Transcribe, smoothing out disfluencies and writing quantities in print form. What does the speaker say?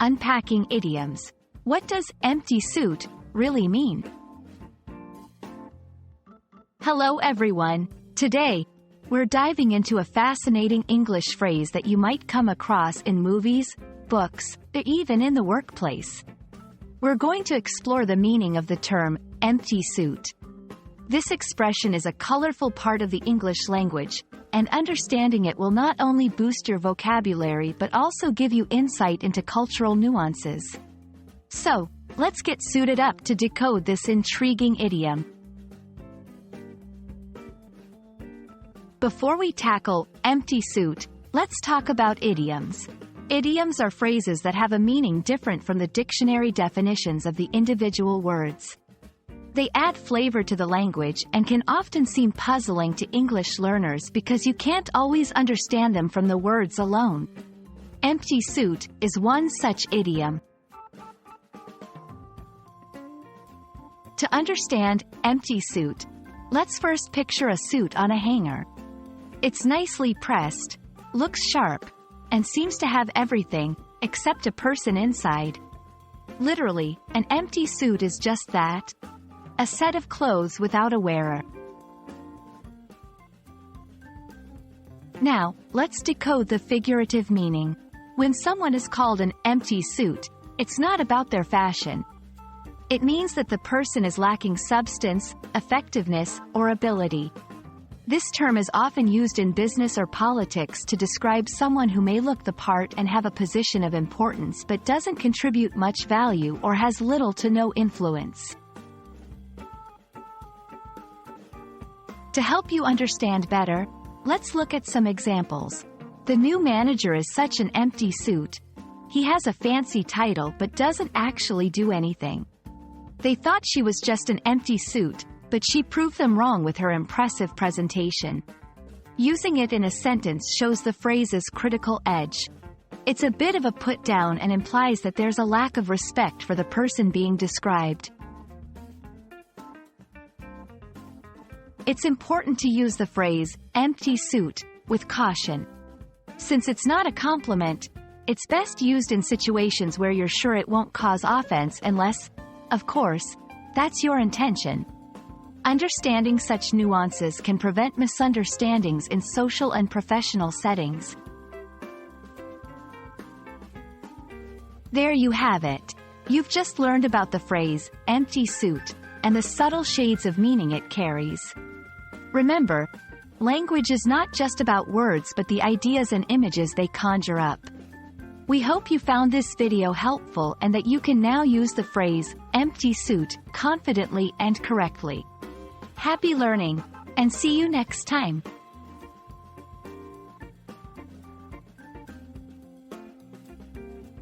Unpacking Idioms. What does empty suit really mean? Hello everyone. Today, we're diving into a fascinating English phrase that you might come across in movies, books, or even in the workplace. We're going to explore the meaning of the term empty suit. This expression is a colorful part of the English language, and understanding it will not only boost your vocabulary but also give you insight into cultural nuances. So, let's get suited up to decode this intriguing idiom. Before we tackle empty suit, let's talk about idioms. Idioms are phrases that have a meaning different from the dictionary definitions of the individual words. They add flavor to the language and can often seem puzzling to English learners because you can't always understand them from the words alone. Empty suit is one such idiom. To understand empty suit, let's first picture a suit on a hanger. It's nicely pressed, looks sharp, and seems to have everything, except a person inside. Literally, an empty suit is just that. A set of clothes without a wearer. Now, let's decode the figurative meaning. When someone is called an empty suit, it's not about their fashion. It means that the person is lacking substance, effectiveness, or ability. This term is often used in business or politics to describe someone who may look the part and have a position of importance but doesn't contribute much value or has little to no influence. To help you understand better, let's look at some examples. The new manager is such an empty suit. He has a fancy title but doesn't actually do anything. They thought she was just an empty suit, but she proved them wrong with her impressive presentation. Using it in a sentence shows the phrase's critical edge. It's a bit of a put down and implies that there's a lack of respect for the person being described. It's important to use the phrase, empty suit, with caution. Since it's not a compliment, it's best used in situations where you're sure it won't cause offense unless, of course, that's your intention. Understanding such nuances can prevent misunderstandings in social and professional settings. There you have it. You've just learned about the phrase, empty suit, and the subtle shades of meaning it carries. Remember, language is not just about words but the ideas and images they conjure up. We hope you found this video helpful and that you can now use the phrase, empty suit, confidently and correctly. Happy learning, and see you next time!